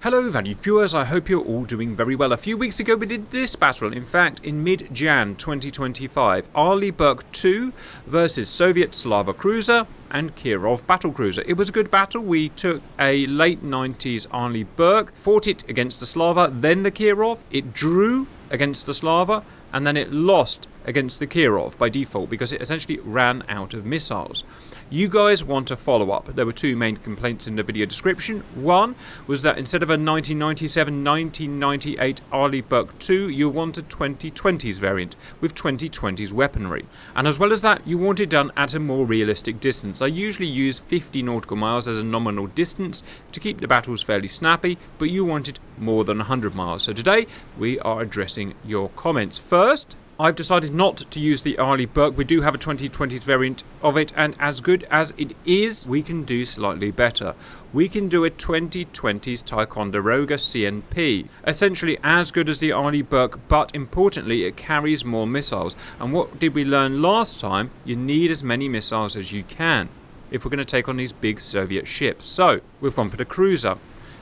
Hello valued viewers, I hope you're all doing very well. A few weeks ago we did this battle, in fact in mid-Jan 2025, Arleigh Burke 2 versus Soviet Slava Cruiser and Kirov Battlecruiser. It was a good battle. We took a late 90s Arleigh Burke, fought it against the Slava, then the Kirov, it drew against the Slava, and then it lost against the Kirov by default because it essentially ran out of missiles. You guys want a follow-up. There were two main complaints in the video description. One was that instead of a 1997-1998 Arleigh Burke 2, you wanted 2020's variant with 2020's weaponry. And as well as that, you want it done at a more realistic distance. I usually use 50 nautical miles as a nominal distance to keep the battles fairly snappy, but you wanted more than 100 miles. So today, we are addressing your comments. First, I've decided not to use the Arleigh Burke. We do have a 2020's variant of it, and as good as it is, we can do slightly better. We can do a 2020's Ticonderoga CNP. Essentially as good as the Arleigh Burke, but importantly it carries more missiles. And what did we learn last time? You need as many missiles as you can if we're going to take on these big Soviet ships. So we've gone for the cruiser.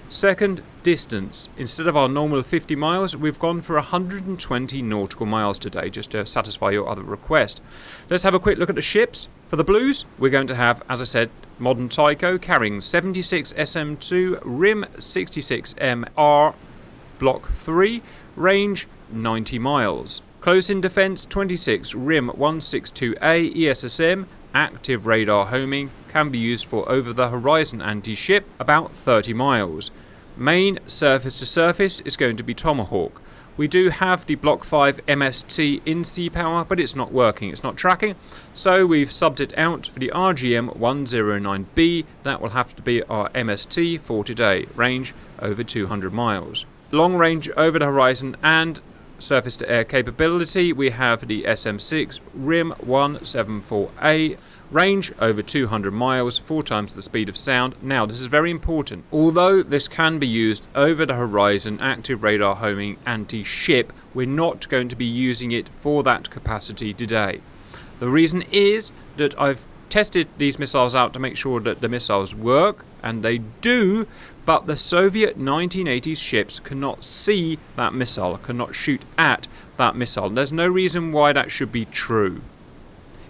Second, distance. Instead of our normal 50 miles, we've gone for 120 nautical miles today, just to satisfy your other request. Let's have a quick look at the ships. For the blues, we're going to have, as I said, modern Tycho carrying 76 SM2, Rim 66MR, Block 3, range 90 miles. Close in defense, 26 Rim 162A ESSM, active radar homing, can be used for over-the-horizon anti-ship, about 30 miles. Main surface-to-surface is going to be Tomahawk. We do have the Block 5 MST in sea power, but it's not working, it's not tracking, so we've subbed it out for the RGM 109B. That will have to be our MST for today, range over 200 miles. Long range over the horizon and surface-to-air capability, we have the SM6 Rim 174A, range over 200 miles, 4 times the speed of sound. Now this is very important. Although this can be used over the horizon, active radar homing, anti-ship, we're not going to be using it for that capacity today. The reason is that I've tested these missiles out to make sure that the missiles work, and they do, but the Soviet 1980s ships cannot see that missile, cannot shoot at that missile. There's no reason why that should be true.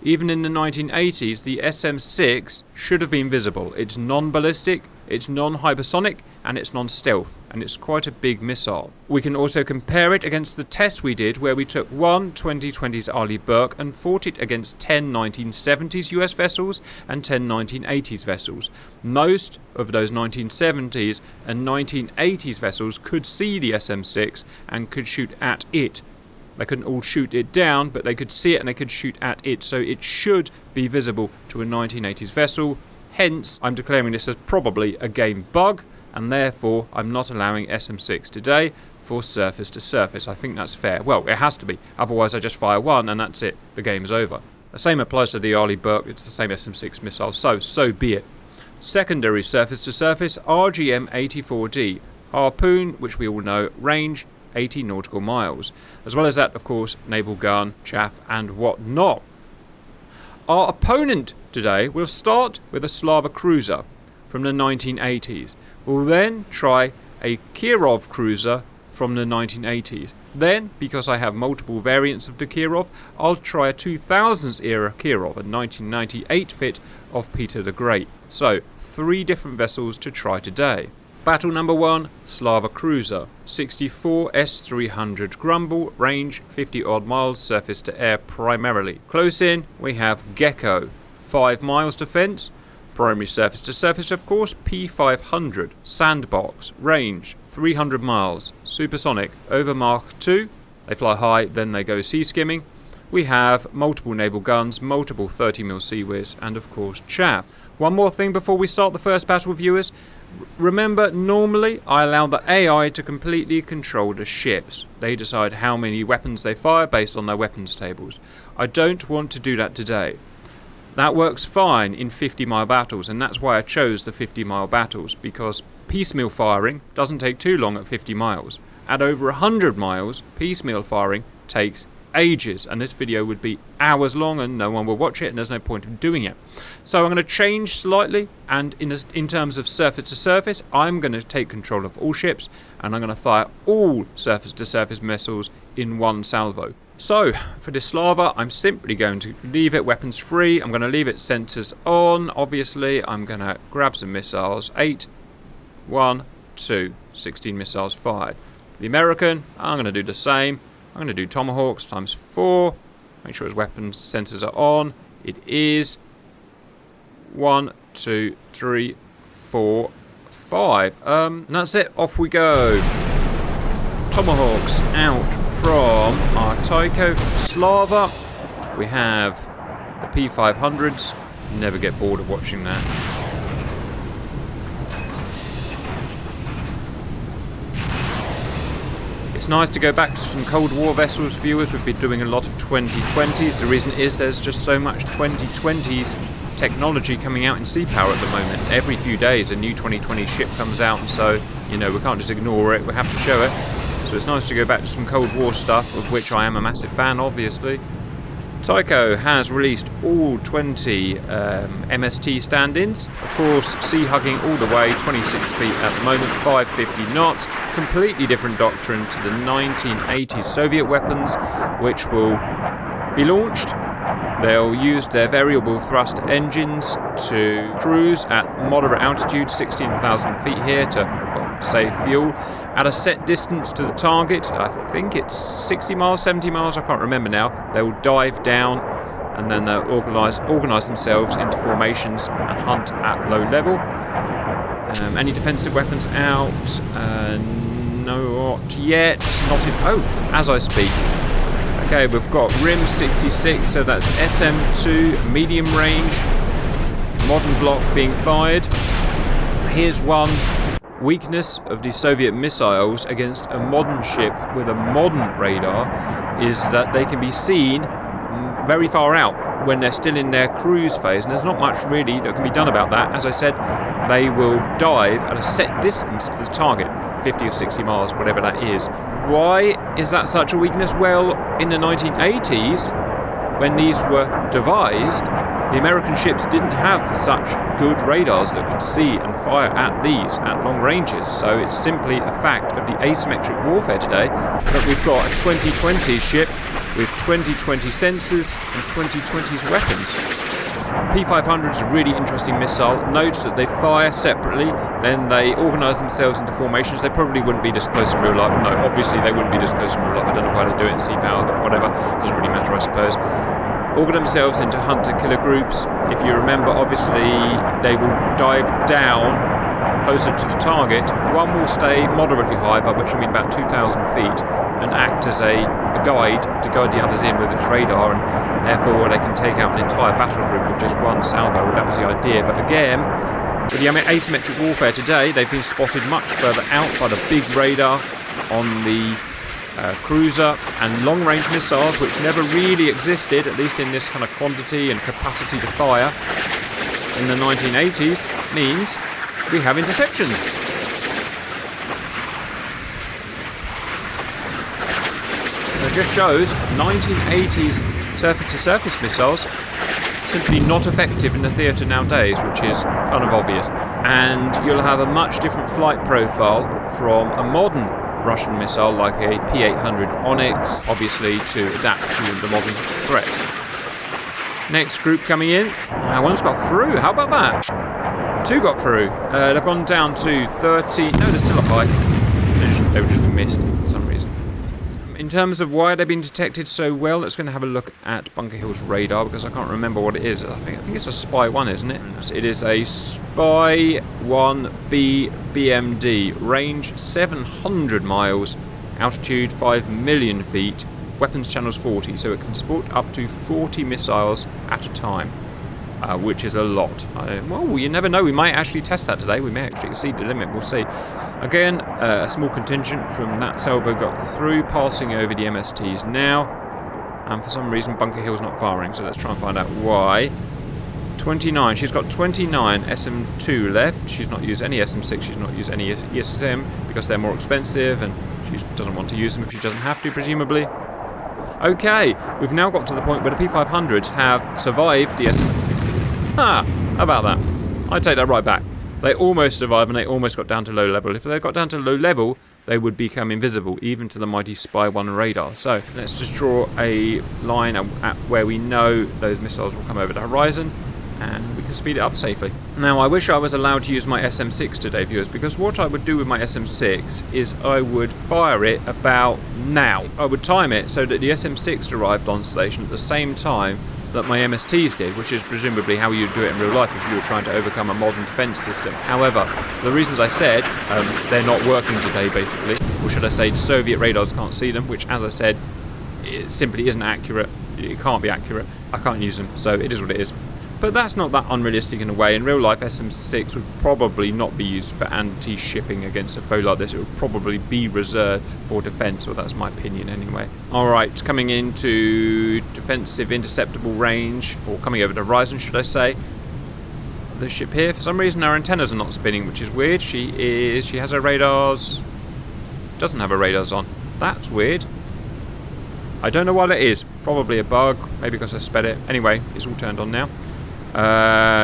Even in the 1980s, the SM6 should have been visible. It's non-ballistic, it's non-hypersonic, and it's non-stealth, and it's quite a big missile. We can also compare it against the test we did where we took one 2020's Arleigh Burke and fought it against 10 1970s US vessels and 10 1980s vessels. Most of those 1970s and 1980s vessels could see the SM6 and could shoot at it. They couldn't all shoot it down, but they could see it and they could shoot at it, so it should be visible to a 1980s vessel. Hence, I'm declaring this as probably a game bug, and therefore I'm not allowing SM6 today for surface to surface. I think that's fair. Well, it has to be, otherwise I just fire one and that's it, the game's over. The same applies to the Arleigh Burke, it's the same SM6 missile, so be it. Secondary surface to surface, RGM-84D, Harpoon, which we all know, range 80 nautical miles, as well as that, of course, naval gun, chaff, and whatnot. Our opponent today will start with a Slava cruiser from the 1980s. We'll then try a Kirov cruiser from the 1980s. Then, because I have multiple variants of the Kirov, I'll try a 2000s era Kirov, a 1998 fit of Peter the Great. So, 3 different vessels to try today. Battle number 1, Slava Cruiser, 64 S300 Grumble, range 50 odd miles, surface to air primarily. Close in, we have Gecko, 5 miles defense, primary surface to surface of course, P500, Sandbox, range 300 miles, supersonic, over Mach 2, they fly high, then they go sea skimming. We have multiple naval guns, multiple 30mm Seawiz, and of course chaff. One more thing before we start the first battle, viewers. Remember, normally I allow the AI to completely control the ships. They decide how many weapons they fire based on their weapons tables. I don't want to do that today. That works fine in 50-mile battles, and that's why I chose the 50-mile battles, because piecemeal firing doesn't take too long at 50 miles. At over 100 miles, piecemeal firing takes ages, and this video would be hours long and no one will watch it, and there's no point in doing it. So I'm going to change slightly, and in terms of surface to surface, I'm going to take control of all ships, and I'm going to fire all surface to surface missiles in one salvo. So for this Slava, I'm simply going to leave it weapons free. I'm going to leave it sensors on. Obviously, I'm going to grab some missiles. 8, 1, 2, 16 missiles fired. The American, I'm going to do the same. I'm going to do Tomahawks times 4. Make sure his weapons sensors are on. It is 1, 2, 3, 4, 5. And that's it. Off we go. Tomahawks out from our Tycho Slava. We have the P500s. Never get bored of watching that. It's nice to go back to some Cold War vessels, viewers. We've been doing a lot of 2020s. The reason is there's just so much 2020s technology coming out in sea power at the moment. Every few days a new 2020 ship comes out, and so, you know, we can't just ignore it, we have to show it. So it's nice to go back to some Cold War stuff, of which I am a massive fan, obviously. Tycho has released all 20 MST stand-ins. Of course, sea hugging all the way, 26 feet at the moment, 550 knots. Completely different doctrine to the 1980s Soviet weapons, which will be launched. They'll use their variable thrust engines to cruise at moderate altitude, 16,000 feet here, to save fuel. At a set distance to the target, I think it's 60 miles, 70 miles, I can't remember now. They'll dive down, and then they'll organise themselves into formations and hunt at low level. Any defensive weapons out? Not yet. Not in. Oh, as I speak. Okay, we've got RIM 66, so that's SM2, medium range, modern block being fired. Here's one weakness of the Soviet missiles against a modern ship with a modern radar, is that they can be seen very far out when they're still in their cruise phase, and there's not much really that can be done about that. As I said, they will dive at a set distance to the target, 50 or 60 miles, whatever that is. Why is that such a weakness? Well, in the 1980s, when these were devised, the American ships didn't have such good radars that could see and fire at these at long ranges. So it's simply a fact of the asymmetric warfare today that we've got a 2020 ship with 2020 sensors and 2020's weapons. P500 is a really interesting missile. Note that they fire separately, then they organise themselves into formations. They probably wouldn't be this close in real life. No, obviously they wouldn't be this close in real life. I don't know why they do it in sea power, but whatever. Doesn't really matter, I suppose. Organise themselves into hunter-killer groups. If you remember, obviously they will dive down closer to the target. One will stay moderately high, by which I mean about 2,000 feet, and act as a guide to guide the others in with its radar, and therefore they can take out an entire battle group with just one salvo. That was the idea. But again, with the asymmetric warfare today, they've been spotted much further out by the big radar on the cruiser, and long-range missiles, which never really existed, at least in this kind of quantity and capacity to fire, in the 1980s, means we have interceptions. It just shows 1980s surface-to-surface missiles simply not effective in the theatre nowadays, which is kind of obvious. And you'll have a much different flight profile from a modern Russian missile like a P-800 Onyx, obviously to adapt to the modern threat. Next group coming in. One's got through. How about that? Two got through. They've gone down to 30. No, they're still up high. They were just missed for some reason. In terms of why they've been detected so well, let's going to have a look at Bunker Hill's radar, because I can't remember what it is. I think it's a Spy 1, isn't it? It is a Spy 1B BMD, range 700 miles, altitude 5 million feet, weapons channels 40, so it can support up to 40 missiles at a time, which is a lot. Well, you never know, we might actually test that today, we may actually exceed the limit, we'll see. Again, a small contingent from that salvo got through, passing over the MSTs now, and for some reason Bunker Hill's not firing, so let's try and find out why. 29, she's got 29 SM2 left. She's not used any SM6, she's not used any ESSM because they're more expensive, and she doesn't want to use them if she doesn't have to, presumably. Okay, we've now got to the point where the P500s have survived the SM... Ha! How about that? I take that right back. They almost survived and they almost got down to low level. If they got down to low level, they would become invisible, even to the mighty Spy 1 radar. So let's just draw a line at where we know those missiles will come over the horizon, and we can speed it up safely. Now, I wish I was allowed to use my SM6 today, viewers, because what I would do with my SM6 is I would fire it about now. I would time it so that the SM6 arrived on station at the same time that my MSTs did, which is presumably how you'd do it in real life if you were trying to overcome a modern defence system. However, the reasons I said, they're not working today, basically, or should I say the Soviet radars can't see them, which, as I said, it simply isn't accurate. It can't be accurate. I can't use them, so it is what it is. But that's not that unrealistic in a way. In real life, SM6 would probably not be used for anti-shipping against a foe like this. It would probably be reserved for defence, or that's my opinion anyway. Alright, coming into defensive interceptable range, or coming over the horizon, should I say. The ship here, for some reason our antennas are not spinning, which is weird. She has her radars... doesn't have her radars on. That's weird. I don't know what it is. Probably a bug, maybe because I sped it. Anyway, it's all turned on now.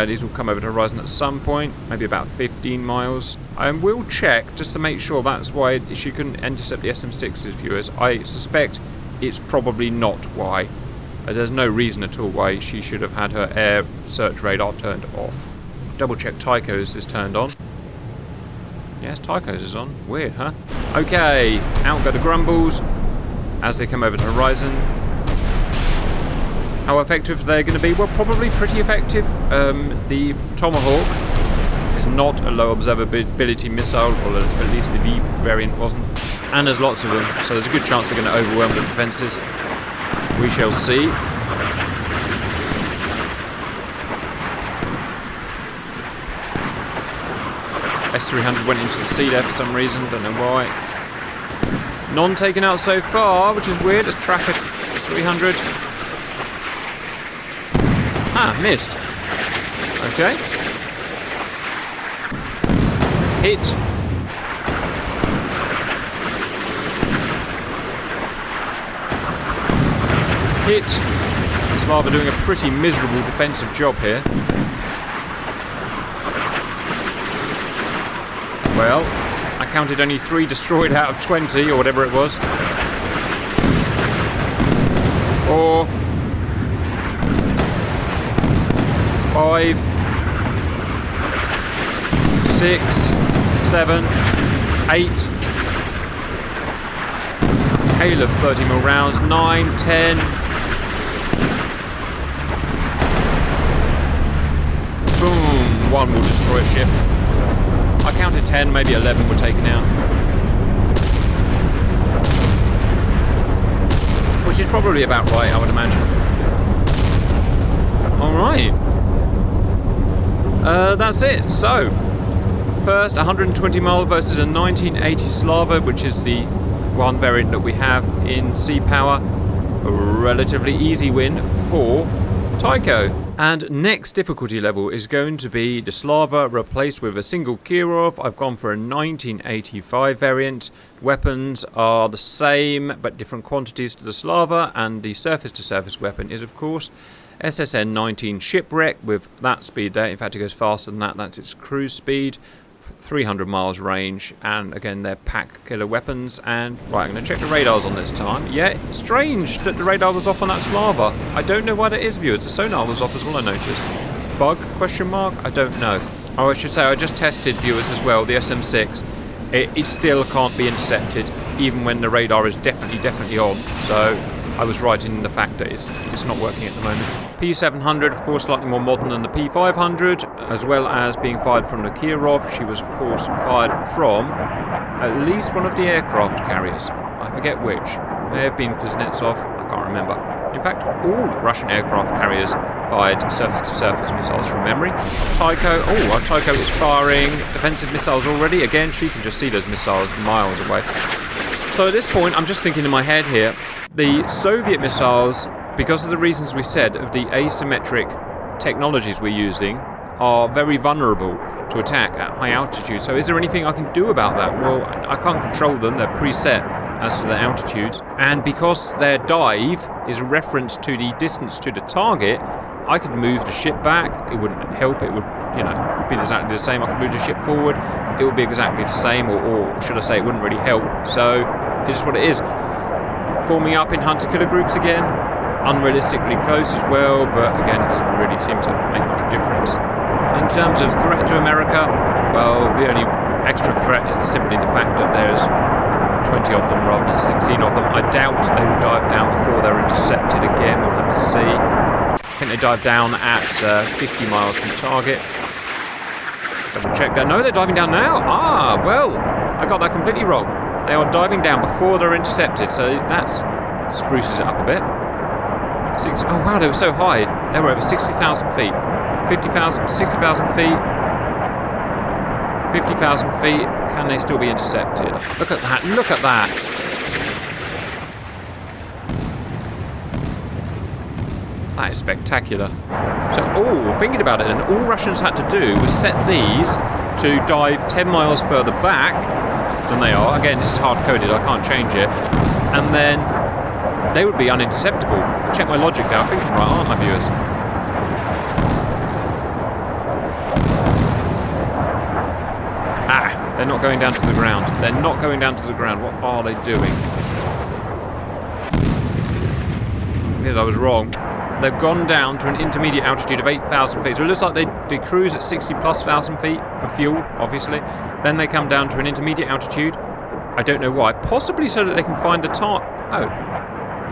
These will come over the horizon at some point, maybe about 15 miles. I will check just to make sure that's why she couldn't intercept the SM6's, viewers. I suspect it's probably not why. There's no reason at all why she should have had her air search radar turned off. Double check Tycho's is turned on. Yes, Tycho's is on. Weird, huh? Okay, out go the grumbles as they come over the horizon. How effective they're going to be? Well, probably pretty effective. The Tomahawk is not a low observability missile, or at least the V variant wasn't. And there's lots of them, so there's a good chance they're going to overwhelm the defences. We shall see. S-300 went into the sea there for some reason, don't know why. None taken out so far, which is weird. Let's track a 300. Ah, missed. Okay. Hit. Hit. Slava doing a pretty miserable defensive job here. Well, I counted only 3 destroyed out of 20, or whatever it was. 4. 5, 6, 7, 8. Hail of 30 mil rounds. 9, 10. Boom. 1 will destroy a ship. I counted 10, maybe 11 were taken out. Which is probably about right, I would imagine. Alright. That's it. So, first 120 mile versus a 1980 Slava, which is the one variant that we have in Sea Power. A relatively easy win for Tycho. And next difficulty level is going to be the Slava replaced with a single Kirov. I've gone for a 1985 variant. Weapons are the same, but different quantities to the Slava, and the surface-to-surface weapon is, of course, SSN-19 Shipwreck with that speed there. In fact, it goes faster than that. That's its cruise speed. 300 miles range, and again, they're pack killer weapons. And right, I'm going to check the radars on this time. Yeah, strange that the radar was off on that Slava. I don't know why that is, viewers. The sonar was off as well, I noticed. Bug, question mark? I don't know. Oh, I should say, I just tested, viewers, as well, the SM6. It still can't be intercepted, even when the radar is definitely on. So I was right in the fact that it's not working at the moment. P700, of course, slightly more modern than the P500, as well as being fired from the Kirov. She was, of course, fired from at least one of the aircraft carriers. I forget which. May have been Kuznetsov, I can't remember. In fact, all Russian aircraft carriers fired surface-to-surface missiles from memory. Tycho, our Tycho is firing defensive missiles already. Again, she can just see those missiles miles away. So at this point, I'm just thinking in my head here, the Soviet missiles, because of the reasons we said of the asymmetric technologies we're using, are very vulnerable to attack at high altitude. So is there anything I can do about that? Well, I can't control them, they're preset. as to their altitudes. And because their dive is a reference to the distance to the target, I could move the ship back. It wouldn't help. It would, be exactly the same. I could move the ship forward. It would be exactly the same, or should I say, it wouldn't really help. So it's just what it is. Forming up in hunter-killer groups again. Unrealistically close as well, but again, it doesn't really seem to make much difference. In terms of threat to America, well, the only extra threat is simply the fact that there's 20 of them rather than 16 of them. I doubt they will dive down before they're intercepted again. We'll have to see. I think they dive down at 50 miles from target. Double check that. No, they're diving down now. Ah, well, I got that completely wrong. They are diving down before they're intercepted, so that spruces it up a bit. Oh wow, they were so high. They were over 60,000 feet. 50,000, 60,000 feet. 50,000 feet. Can they still be intercepted? Look at that. Look at that. That is spectacular. So, thinking about it, and all Russians had to do was set these to dive 10 miles further back than they are. Again, this is hard-coded. I can't change it. And then they would be uninterceptable. Check my logic there. I'm thinking right, aren't I, viewers? They're not going down to the ground. They're not going down to the ground. What are they doing? Because I was wrong. They've gone down to an intermediate altitude of 8,000 feet. So it looks like they cruise at 60,000+ feet for fuel, obviously. Then they come down to an intermediate altitude. I don't know why. Possibly so that they can find the target.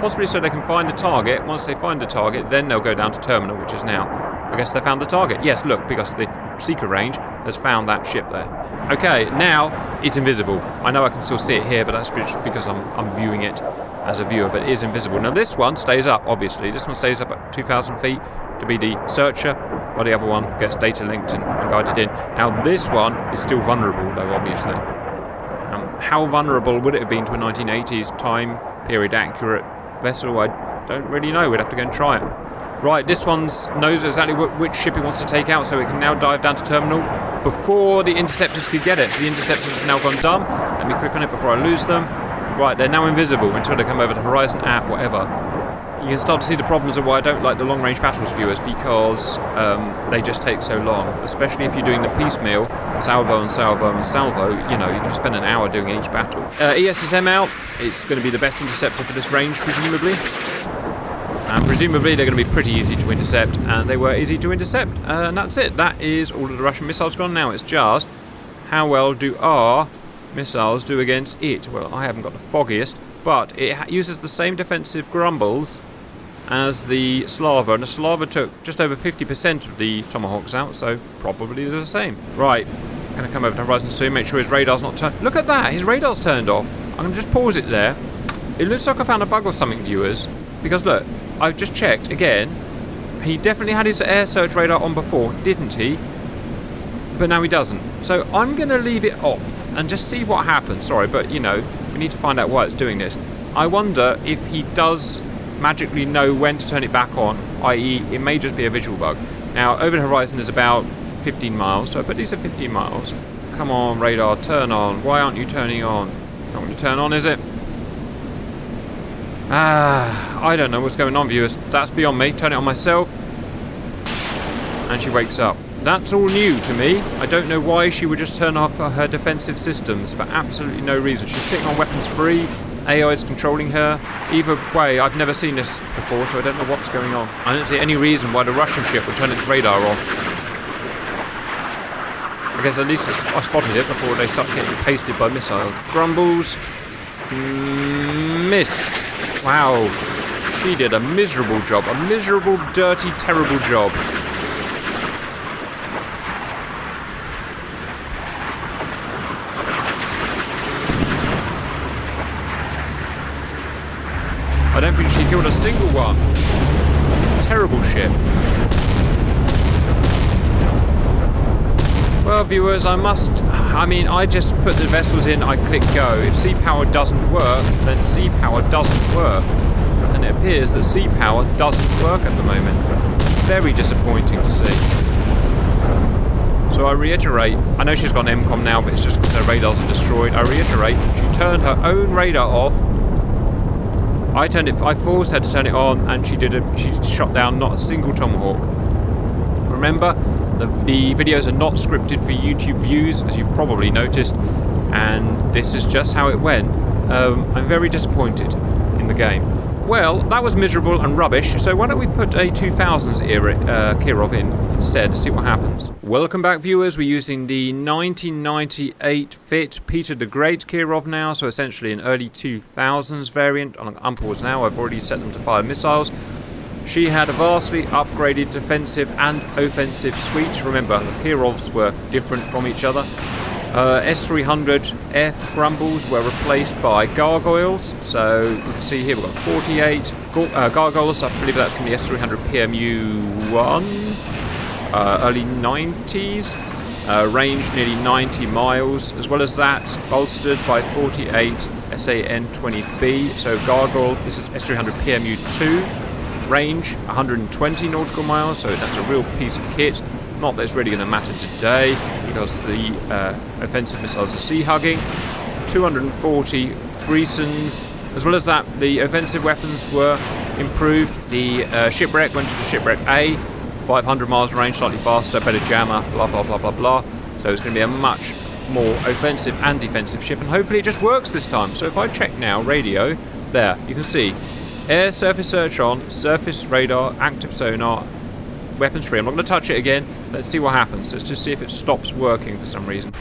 Possibly so they can find the target. Once they find the target, then they'll go down to terminal, which is now. I guess they found the target. Yes, look, because the seeker range has found that ship there. Okay, now it's invisible. I know I can still see it here, but that's just because I'm viewing it as a viewer, but it is invisible. Now this one stays up, obviously. This one stays up at 2,000 feet to be the searcher, while the other one gets data linked and guided in. Now this one is still vulnerable, though, obviously. How vulnerable would it have been to a 1980s time period accurate vessel? I don't really know. We'd have to go and try it. Right, this one knows exactly which ship it wants to take out, so it can now dive down to terminal before the interceptors could get it. So the interceptors have now gone dumb. Let me click on it before I lose them. Right, they're now invisible until they come over the horizon at whatever. You can start to see the problems of why I don't like the long-range battles, viewers, because they just take so long, especially if you're doing the piecemeal, salvo and salvo and salvo. You're going to spend an hour doing each battle. ESSM out. It's going to be the best interceptor for this range, presumably. And presumably they're going to be pretty easy to intercept, and they were easy to intercept. And that's it. That is all of the Russian missiles gone. Now it's just, how well do our missiles do against it? Well, I haven't got the foggiest, but it uses the same defensive grumbles as the Slava, and the Slava took just over 50% of the Tomahawks out, so probably the same. Right, I'm going to come over to horizon soon, make sure his radar's not turned. Look at that, his radar's turned off. I'm going to just pause it there. It looks like I found a bug or something, viewers, because look, I've just checked again. He definitely had his air search radar on before, didn't he? But now he doesn't. So I'm going to leave it off and just see what happens. Sorry, but we need to find out why it's doing this. I wonder if he does magically know when to turn it back on, i.e. it may just be a visual bug. Now, over the horizon is about 15 miles, so I bet these are 15 miles. Come on, radar, turn on. Why aren't you turning on? Not going to turn on, is it? I don't know what's going on, viewers. That's beyond me. Turn it on myself. And she wakes up. That's all new to me. I don't know why she would just turn off her defensive systems for absolutely no reason. She's sitting on weapons free. AI is controlling her. Either way, I've never seen this before, so I don't know what's going on. I don't see any reason why the Russian ship would turn its radar off. I guess at least I spotted it before they start getting pasted by missiles. Grumbles. Missed. Wow. She did a miserable job. A miserable, dirty, terrible job. I don't think she killed a single one. Terrible ship. Well, viewers, I just put the vessels in, I click go. If sea power doesn't work, then sea power doesn't work. And it appears that sea power doesn't work at the moment. Very disappointing to see. So I reiterate, I know she's got MCOM now, but it's just because her radars are destroyed. I reiterate, she turned her own radar off. I forced her to turn it on, and she shot down not a single Tomahawk. Remember, the videos are not scripted for YouTube views, as you've probably noticed, and this is just how it went. I'm very disappointed in the game. Well, that was miserable and rubbish, so why don't we put a 2000s era Kirov in instead to see what happens. Welcome back, viewers. We're using the 1998 fit Peter the Great Kirov now, so essentially an early 2000s variant. On Unpause now, I've already set them to fire missiles. She had a vastly upgraded defensive and offensive suite. Remember, the Kirovs were different from each other. S300F Grumbles were replaced by Gargoyles. So you can see here we've got 48 Gargoyles. I believe that's from the S300 PMU-1, early 90s. Range nearly 90 miles. As well as that, bolstered by 48 SAN-20B. So Gargoyle, this is S300 PMU-2. Range 120 nautical miles. So that's a real piece of kit. Not that it's really going to matter today, because the offensive missiles are sea-hugging. 240 Greasons. As well as that, the offensive weapons were improved. The shipwreck went to the shipwreck A, 500 miles range, slightly faster, better jammer, blah, blah, blah, blah, blah. So it's going to be a much more offensive and defensive ship, and hopefully it just works this time. So if I check now, radio, there, you can see air surface search on, surface radar, active sonar, weapons free. I'm not going to touch it again. Let's see what happens. Let's just see if it stops working for some reason.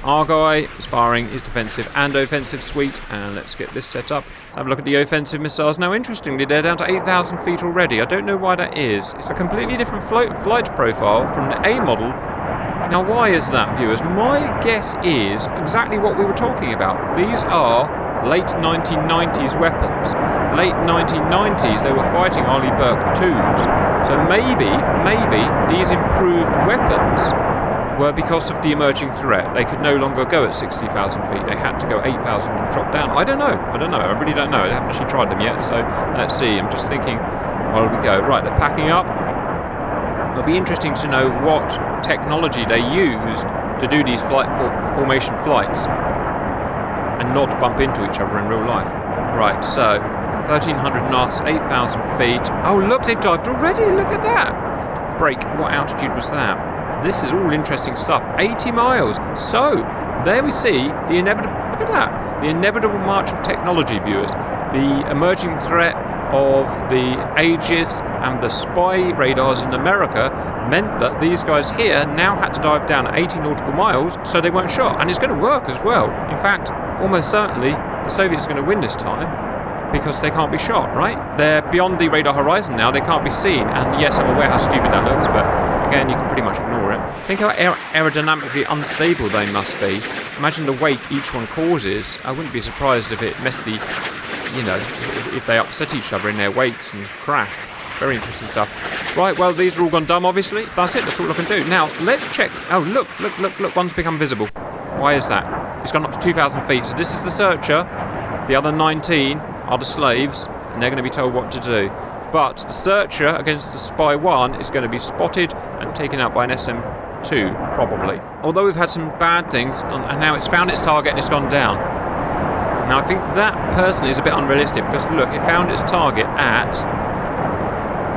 Argyle is firing his defensive and offensive suite, and let's get this set up. Have a look at the offensive missiles. Now, interestingly, they're down to 8,000 feet already. I don't know why that is. It's a completely different flight profile from the A model. Now, why is that, viewers? My guess is exactly what we were talking about. These are late 1990s weapons. Late 1990s, they were fighting Arleigh Burke 2s. So maybe these improved weapons were because of the emerging threat. They could no longer go at 60,000 feet. They had to go 8,000 and drop down. I don't know. I really don't know. I haven't actually tried them yet, so let's see. I'm just thinking while we go. Right, they're packing up. It'll be interesting to know what technology they used to do these formation flights and not bump into each other in real life. Right, so 1,300 knots, 8,000 feet. Oh, look, they've dived already. Look at that. Break. What altitude was that? This is all interesting stuff. 80 miles. So, there we see the inevitable... Look at that. The inevitable march of technology, viewers. The emerging threat of the Aegis and the spy radars in America meant that these guys here now had to dive down at 80 nautical miles so they weren't shot. And it's going to work as well. In fact, almost certainly, the Soviets are going to win this time, because they can't be shot, right? They're beyond the radar horizon now, they can't be seen. And yes, I'm aware how stupid that looks, but again, you can pretty much ignore it. Think how aerodynamically unstable they must be. Imagine the wake each one causes. I wouldn't be surprised if it messed the, if they upset each other in their wakes and crashed. Very interesting stuff. Right, well, these are all gone dumb, obviously. That's it, that's all I can do. Now, let's check. Oh, look, one's become visible. Why is that? It's gone up to 2,000 feet. So this is the searcher. The other 19 are the slaves, and they're going to be told what to do. But the searcher against the Spy 1 is going to be spotted and taken out by an SM2, probably. Although we've had some bad things, and now it's found its target and it's gone down. Now, I think that personally is a bit unrealistic, because look, it found its target at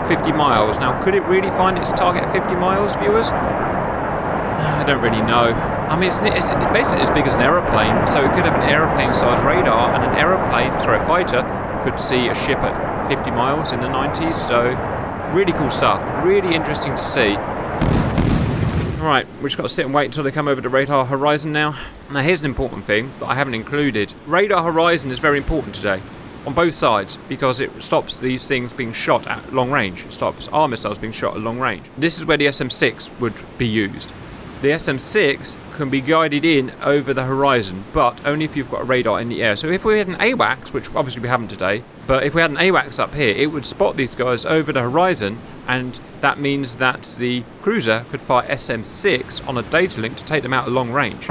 50 miles. Now, could it really find its target at 50 miles, viewers? I don't really know. I mean, it's basically as big as an aeroplane, so it could have an aeroplane-sized radar, and a fighter could see a ship at 50 miles in the 90s, so really cool stuff. Really interesting to see. Right, we've just got to sit and wait until they come over the radar horizon now. Now, here's an important thing that I haven't included. Radar horizon is very important today, on both sides, because it stops these things being shot at long range. It stops our missiles being shot at long range. This is where the SM-6 would be used. The SM-6 can be guided in over the horizon, but only if you've got a radar in the air. So if we had an AWACS, which obviously we haven't today, but if we had an AWACS up here, it would spot these guys over the horizon, and that means that the cruiser could fire SM-6 on a data link to take them out at long range.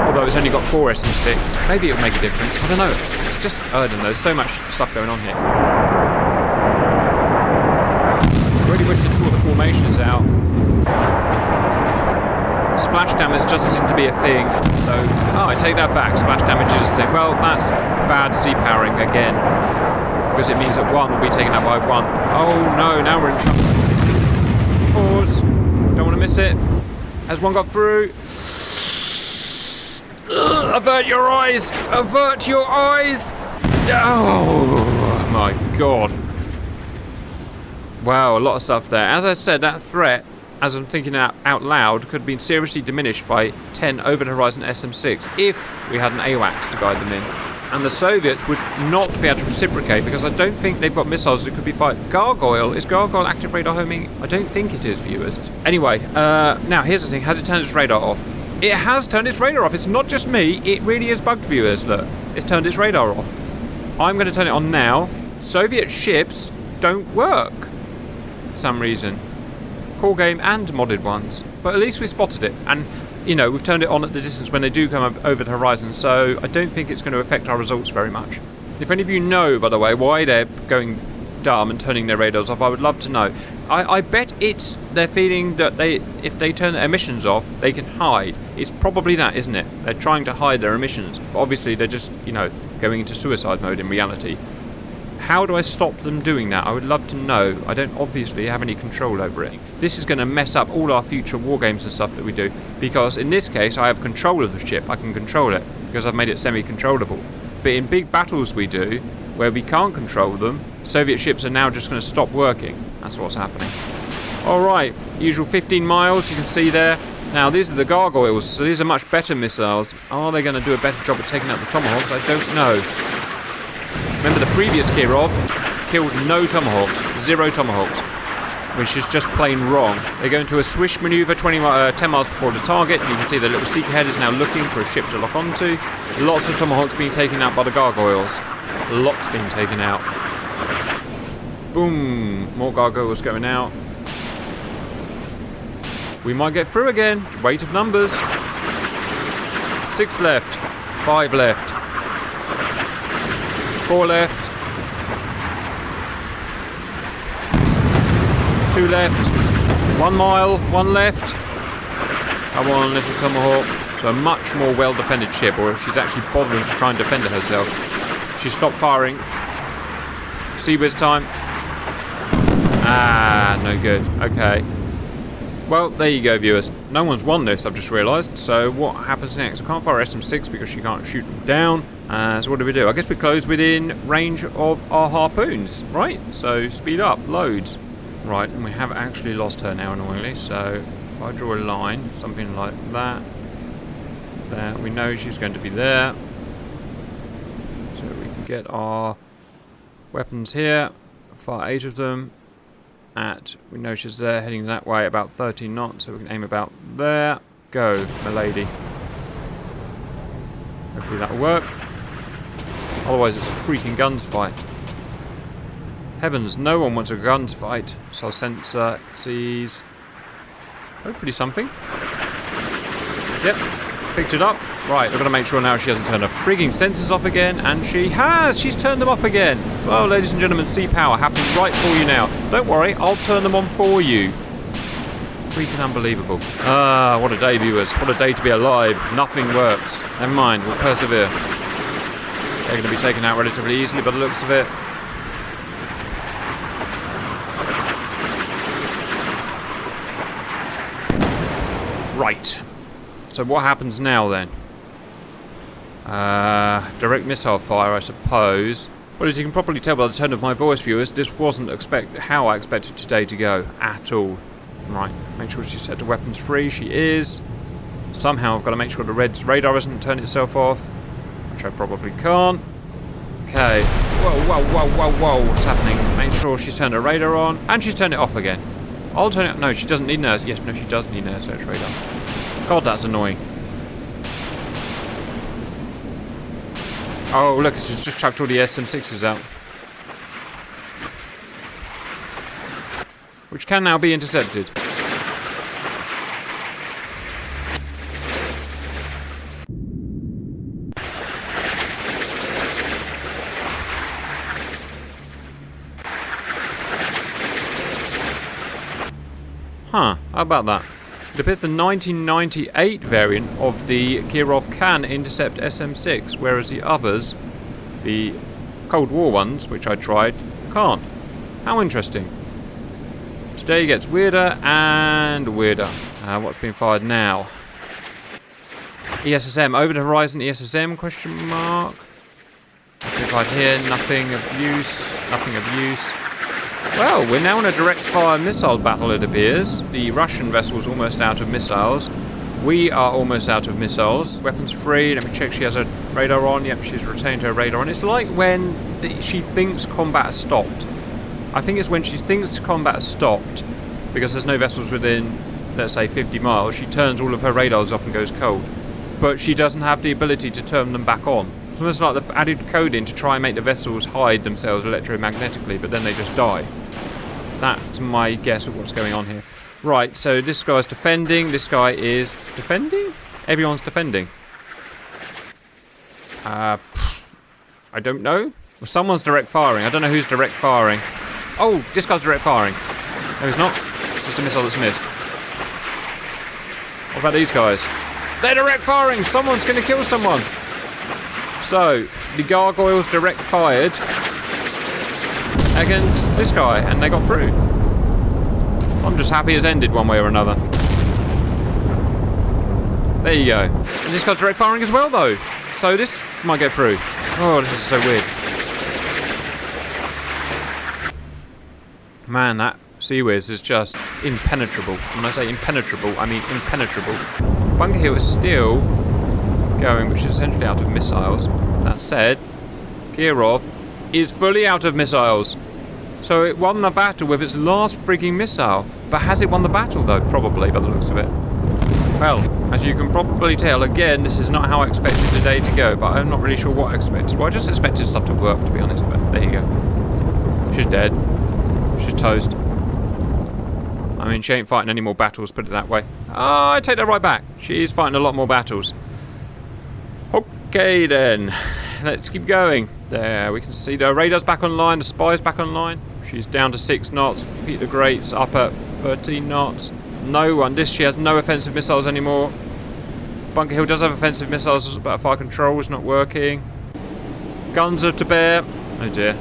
Although it's only got 4 SM-6, maybe it'll make a difference. I don't know. It's just, I don't know, there's so much stuff going on here. I really wish they'd sort the formations out. splash damage doesn't seem to be a thing. So, I take that back. Splash damage is a thing. Well, that's bad sea powering again. Because it means that one will be taken out by one. Oh no, now we're in trouble. Pause. Don't want to miss it. Has one got through? Avert your eyes! Avert your eyes! Oh my god. Wow, a lot of stuff there. As I said, that threat, as I'm thinking out loud, could have been seriously diminished by 10 over-the-horizon SM-6 if we had an AWACS to guide them in. And the Soviets would not be able to reciprocate because I don't think they've got missiles that could be fired. Gargoyle? Is Gargoyle active radar homing? I don't think it is, viewers. Anyway, now here's the thing. Has it turned its radar off? It has turned its radar off. It's not just me. It really is bugged, viewers. Look, it's turned its radar off. I'm going to turn it on now. Soviet ships don't work for some reason. Core game and modded ones. But at least we spotted it. And, you know, we've turned it on at the distance when they do come up over the horizon. So I don't think it's going to affect our results very much. If any of you know, by the way, why they're going dumb and turning their radars off, I would love to know. I bet it's they're feeling that if they turn their emissions off, they can hide. It's probably that, isn't it? They're trying to hide their emissions. But obviously, they're just, you know, going into suicide mode in reality. How do I stop them doing that? I would love to know. I don't obviously have any control over it. This is going to mess up all our future war games and stuff that we do. Because in this case, I have control of the ship. I can control it because I've made it semi-controllable. But in big battles we do, where we can't control them, Soviet ships are now just going to stop working. That's what's happening. Alright, usual 15 miles, you can see there. Now, these are the Gargoyles, so these are much better missiles. Are they going to do a better job of taking out the Tomahawks? I don't know. Remember, the previous Kirov killed no Tomahawks, 0 Tomahawks, which is just plain wrong. They go into a swish manoeuvre 10 miles before the target, and you can see the little seeker head is now looking for a ship to lock onto. Lots of Tomahawks being taken out by the Gargoyles. Lots being taken out. Boom! More Gargoyles going out. We might get through again. Weight of numbers. 6 left. 5 left. 4 left. 2 left. 1 mile. 1 left. Come on, little Tomahawk. So a much more well-defended ship, or she's actually bothering to try and defend herself. She stopped firing. Sea whiz time. Ah, no good. Okay. Well, there you go, viewers. No one's won this, I've just realised. So what happens next? I can't fire SM-6 because she can't shoot them down. So what do? I guess we close within range of our harpoons, right? So speed up, loads. Right, and we have actually lost her now, annoyingly. So if I draw a line, something like that. There, we know she's going to be there. So we can get our weapons here. Fire 8 of them. We know she's there, heading that way, about 13 knots, so we can aim about there. Go, my lady. Hopefully that'll work. Otherwise it's a freaking guns fight. Heavens, no one wants a guns fight. So sensor sees hopefully something. Yep, picked it up. Right, we're going to make sure now she hasn't turned her frigging sensors off again, and she has! She's turned them off again! Well, ladies and gentlemen, sea power happening right for you now. Don't worry, I'll turn them on for you. Freaking unbelievable. Ah, what a day, viewers. What a day to be alive. Nothing works. Never mind, we'll persevere. They're going to be taken out relatively easily by the looks of it. Right. So what happens now then? Direct missile fire, I suppose. Well, as you can probably tell by the tone of my voice, viewers, this wasn't how I expected today to go at all. Right, make sure she's set to weapons free. She is. Somehow I've got to make sure the red's radar hasn't turned itself off, which I probably can't. Okay. Whoa, what's happening? Make sure she's turned her radar on, and she's turned it off again. I'll turn it. No, she doesn't need an air. Yes, no, she does need an air search radar. God, that's annoying. Oh, look, she's just chucked all the SM-6s out. Which can now be intercepted. Huh, how about that? It appears the 1998 variant of the Kirov can intercept SM-6, whereas the others, the Cold War ones, which I tried, can't. How interesting. Today gets weirder and weirder. What's being fired now? ESSM, over the horizon ESSM, question mark. What's being fired here? Nothing of use. Nothing of use. Well, we're now in a direct fire missile battle, it appears. The Russian vessel's almost out of missiles. We are almost out of missiles. Weapons free. Let me check she has her radar on. Yep, she's retained her radar on. It's like when she thinks combat has stopped. I think it's when she thinks combat has stopped, because there's no vessels within, let's say, 50 miles, she turns all of her radars off and goes cold. But she doesn't have the ability to turn them back on. It's almost like they've added coding to try and make the vessels hide themselves electromagnetically, but then they just die. That's my guess of what's going on here. Right, so this guy's defending. This guy is defending? Everyone's defending. I don't know. Well, someone's direct firing. I don't know who's direct firing. Oh, this guy's direct firing. No, he's not. Just a missile that's missed. What about these guys? They're direct firing! Someone's going to kill someone! So, the gargoyles direct fired against this guy, and they got through. I'm just happy it's ended one way or another. There you go. And this guy's direct firing as well, though. So this might get through. Oh, this is so weird. Man, that Sea Whiz is just impenetrable. When I say impenetrable, I mean impenetrable. Bunker Hill is still going, which is essentially out of missiles. That said, Kirov is fully out of missiles. So it won the battle with its last frigging missile. But has it won the battle, though? Probably, by the looks of it. Well, as you can probably tell, again, this is not how I expected the day to go, but I'm not really sure what I expected. Well, I just expected stuff to work, to be honest, but there you go. She's dead. She's toast. I mean, she ain't fighting any more battles, put it that way. Oh, I take that right back. She's fighting a lot more battles. Okay, then. Let's keep going. There, we can see the radar's back online, the spy's back online. She's down to 6 knots. Peter the Great's up at 13 knots. No one. She has no offensive missiles anymore. Bunker Hill does have offensive missiles, but fire control is not working. Guns are to bear. Oh dear.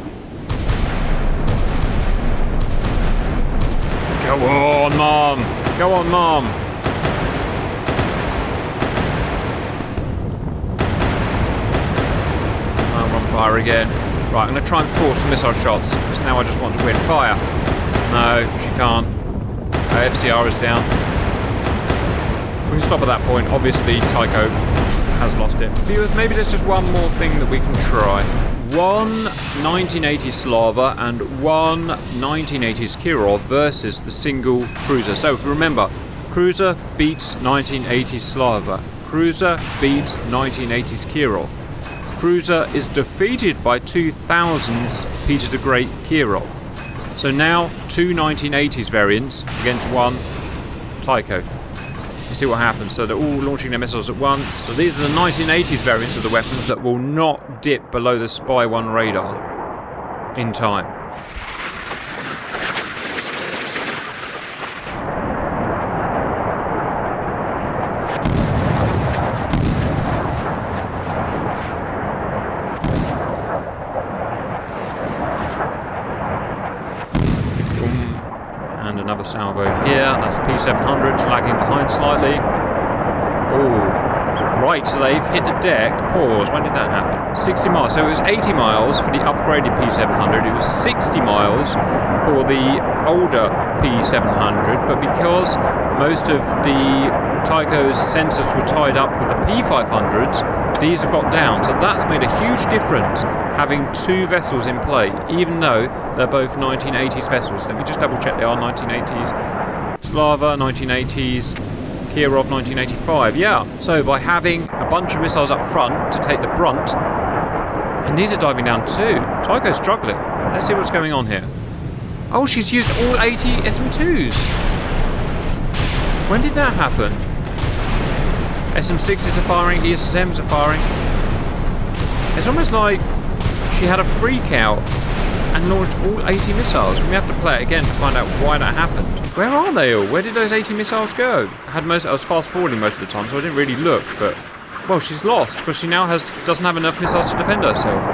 Go on, Mom! Go on, Mom! I'm on fire again. Right, I'm going to try and force the missile shots, because now I just want to win. Fire! No, she can't. FCR is down. We can stop at that point. Obviously, Tycho has lost it. Viewers, maybe there's just one more thing that we can try. One 1980s Slava and one 1980s Kirov versus the single cruiser. So if you remember, cruiser beats 1980s Slava. Cruiser beats 1980s Kirov. Cruiser is defeated by 2000's Peter the Great Kirov. So now 2 1980s variants against one Tycho. Let's see what happens. So they're all launching their missiles at once. So these are the 1980s variants of the weapons that will not dip below the Spy 1 radar in time. And another salvo here. That's P700 lagging behind slightly. Oh, right, so they've hit the deck. Pause. When did that happen? 60 miles. So it was 80 miles for the upgraded P700. It was 60 miles for the older P700. But because most of the Tycho's sensors were tied up with the P500s, these have got down. So that's made a huge difference, having 2 vessels in play, even though they're both 1980s vessels. Let me just double check they are 1980s. Slava, 1980s. Kirov, 1985. Yeah, so by having a bunch of missiles up front to take the brunt, and these are diving down too. Tycho's struggling. Let's see what's going on here. Oh, she's used all 80 SM2s. When did that happen? SM6s are firing, ESSMs are firing. It's almost like she had a freak out and launched all 80 missiles. We may have to play it again to find out why that happened. Where are they all? Where did those 80 missiles go? I was fast forwarding most of the time, so I didn't really look, but... Well, she's lost, because she now doesn't have enough missiles to defend herself.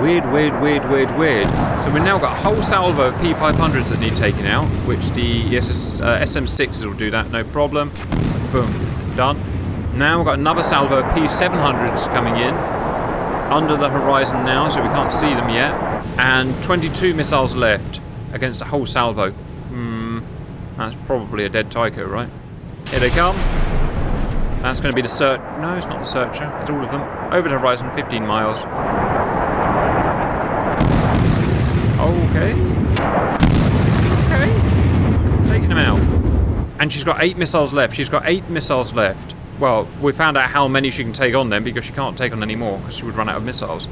Weird. So we've now got a whole salvo of P500s that need taking out, which the SM6s will do that, no problem. Boom. Done. Now we've got another salvo of P700s coming in. Under the horizon now, so we can't see them yet. And 22 missiles left against a whole salvo. That's probably a dead Tycho, right? Here they come. That's going to be the search. No, it's not the searcher. It's all of them. Over the horizon, 15 miles. Okay. Taking them out. And she's got 8 missiles left. Well, we found out how many she can take on then, because she can't take on any more, because she would run out of missiles.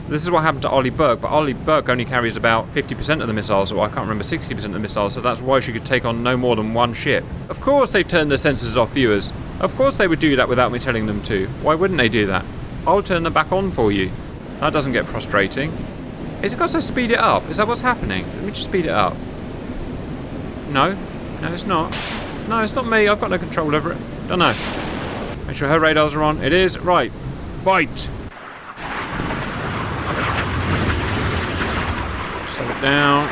This is what happened to Ollie Burke, but Ollie Burke only carries about 50% of the missiles, or I can't remember, 60% of the missiles, so that's why she could take on no more than one ship. Of course they've turned their sensors off, viewers. Of course they would do that without me telling them to. Why wouldn't they do that? I'll turn them back on for you. That doesn't get frustrating. Is it because I speed it up? Is that what's happening? Let me just speed it up. No, it's not. No, it's not me. I've got no control over it. Don't know. Make sure her radars are on. It is. Right. Fight. Slow it down.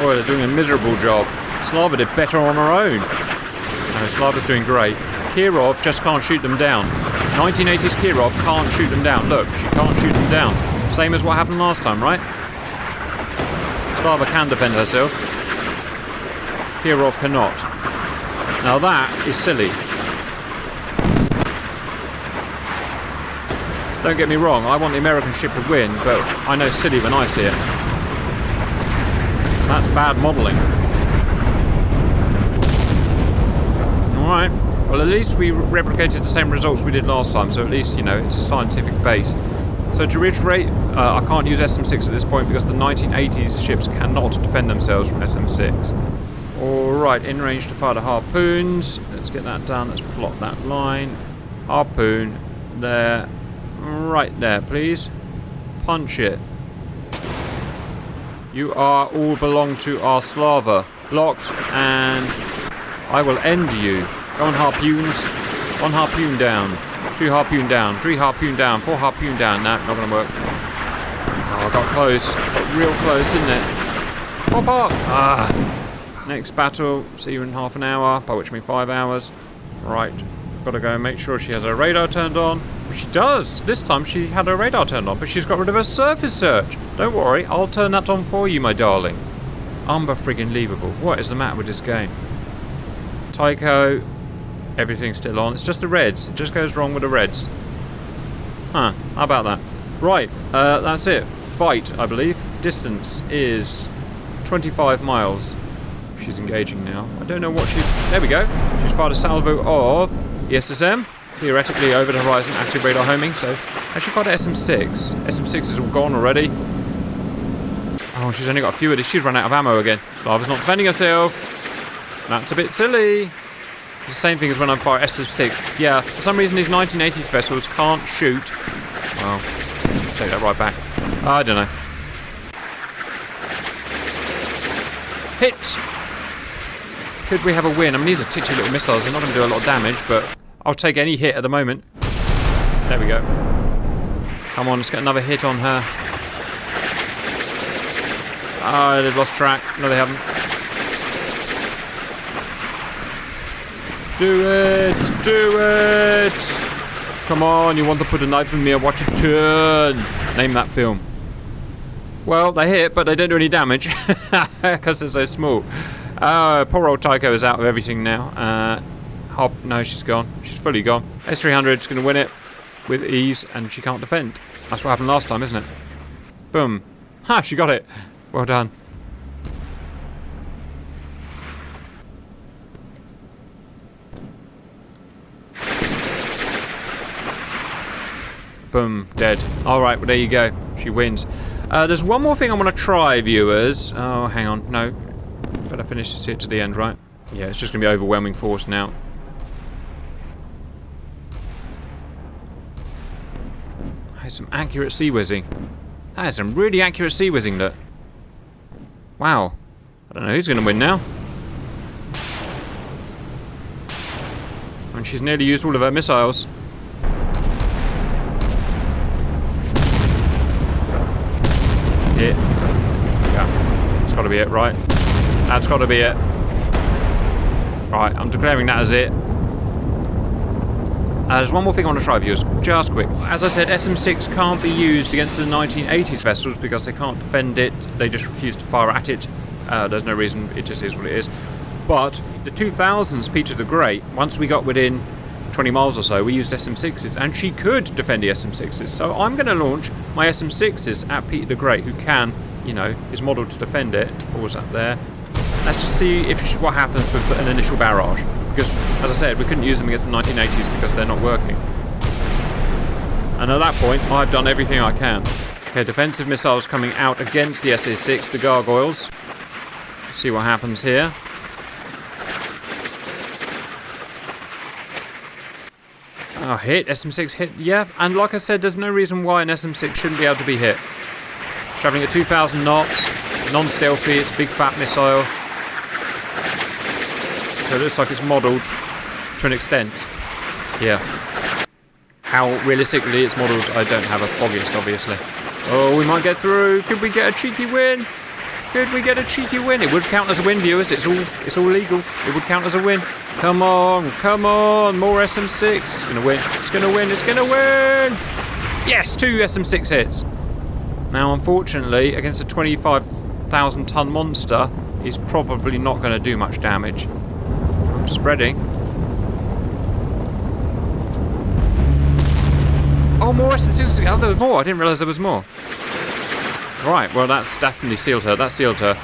Oh, they're doing a miserable job. Slava did better on her own. No, Slava's doing great. Kirov just can't shoot them down. 1980s Kirov can't shoot them down. Look, she can't shoot them down. Same as what happened last time, right? Slava can defend herself. Kirov cannot. Now that is silly. Don't get me wrong, I want the American ship to win, but I know silly when I see it. That's bad modelling. Alright, well at least we replicated the same results we did last time, so at least, you know, it's a scientific base. So to reiterate, I can't use SM6 at this point because the 1980s ships cannot defend themselves from SM6. Alright, in range to fire the harpoons. Let's get that done, let's plot that line. Harpoon, there. Right there, please. Punch it. You are all belong to our Slava. Locked, and I will end you. Go on, harpoons. 1 harpoon down. 2 harpoon down. 3 harpoon down. 4 harpoon down. No, not gonna work. Oh, I got close. Got real close, didn't it? Pop up! Ah. Next battle. See you in half an hour, by which I mean 5 hours. Right. Gotta go and make sure she has her radar turned on. She does. This time she had her radar turned on, but she's got rid of her surface search. Don't worry, I'll turn that on for you, my darling. Unbefriggin-leavable. What is the matter with this game? Tycho, everything's still on. It's just the reds. It just goes wrong with the reds. Huh, how about that? Right, that's it. Fight, I believe. Distance is 25 miles. She's engaging now. I don't know what she's... There we go. She's fired a salvo of the SSM. Theoretically over the horizon, active radar homing, so actually fired at SM6. SM6 is all gone already. Oh, she's only got a few of these. She's run out of ammo again. Slava's not defending herself. That's a bit silly. It's the same thing as when I'm firing SM6. Yeah, for some reason these 1980s vessels can't shoot. Well, take that right back. I don't know. Hit! Could we have a win? I mean, these are titchy little missiles. They're not going to do a lot of damage, but I'll take any hit at the moment. There we go. Come on, let's get another hit on her. Ah, they've lost track. No, they haven't. Do it! Do it! Come on, you want to put a knife in me and watch it turn. Name that film. Well, they hit, but they don't do any damage. Because they're so small. Poor old Tycho is out of everything now. No, she's gone. She's fully gone. S300's going to win it with ease, and she can't defend. That's what happened last time, isn't it? Boom. Ha, she got it. Well done. Boom. Dead. Alright, well there you go. She wins. There's one more thing I want to try, viewers. Oh, hang on. No. Better finish this hit to the end, right? Yeah, it's just going to be overwhelming force now. That is some accurate sea whizzing. That is some really accurate sea whizzing, look. Wow. I don't know who's going to win now. And she's nearly used all of her missiles. Hit. Yeah. That's got to be it, right? That's got to be it. Right, I'm declaring that as it. There's one more thing I want to try, viewers, just quick. As I said, SM6 can't be used against the 1980s vessels because they can't defend it. They just refuse to fire at it. There's no reason, it just is what it is. But the 2000s Peter the Great, once we got within 20 miles or so, we used SM6s, and she could defend the SM6s. So I'm going to launch my SM6s at Peter the Great, who can, you know, is modelled to defend it. Pause that there. Let's just see what happens with an initial barrage. Because, as I said, we couldn't use them against the 1980s because they're not working. And at that point, I've done everything I can. Okay, defensive missiles coming out against the SA-6, the gargoyles. Let's see what happens here. Oh, hit. SM-6 hit. Yeah, and like I said, there's no reason why an SM-6 shouldn't be able to be hit. Travelling at 2,000 knots, non-stealthy, it's a big fat missile. So it looks like it's modelled to an extent. Yeah. How realistically it's modelled, I don't have a foggiest, obviously. Oh, we might get through. Could we get a cheeky win? Could we get a cheeky win? It would count as a win, viewers. It's all legal. It would count as a win. Come on, more SM6. It's going to win. It's going to win. It's going to win. Yes, 2 SM6 hits. Now, unfortunately, against a 25,000 ton monster, he's probably not going to do much damage. Spreading. Oh, more SM6. Oh, there was more. I didn't realise there was more. Right, well, that's definitely sealed her. That sealed her.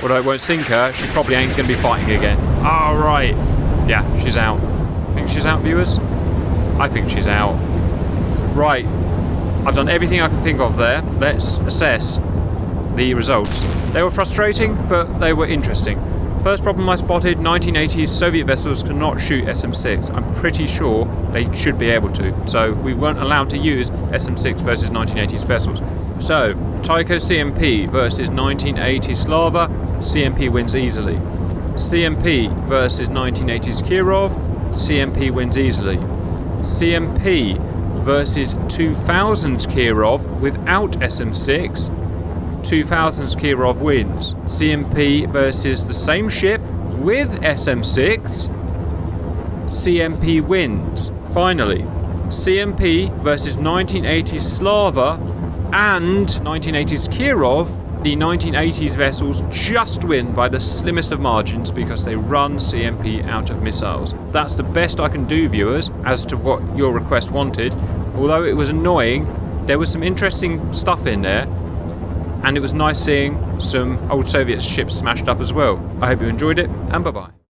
Although it won't sink her, she probably ain't going to be fighting again. Oh, right. Yeah, she's out. Think she's out, viewers? I think she's out. Right. I've done everything I can think of there. Let's assess the results. They were frustrating, but they were interesting. First problem I spotted, 1980s Soviet vessels cannot shoot SM-6. I'm pretty sure they should be able to. So we weren't allowed to use SM-6 versus 1980s vessels. So, Tyco CMP versus 1980s Slava, CMP wins easily. CMP versus 1980s Kirov, CMP wins easily. CMP versus 2000s Kirov without SM-6, 2000s Kirov wins. CMP versus the same ship with SM-6, CMP wins. Finally, CMP versus 1980s Slava and 1980s Kirov, the 1980s vessels just win by the slimmest of margins because they run CMP out of missiles. That's the best I can do, viewers, as to what your request wanted. Although it was annoying, there was some interesting stuff in there. And it was nice seeing some old Soviet ships smashed up as well. I hope you enjoyed it, and bye-bye.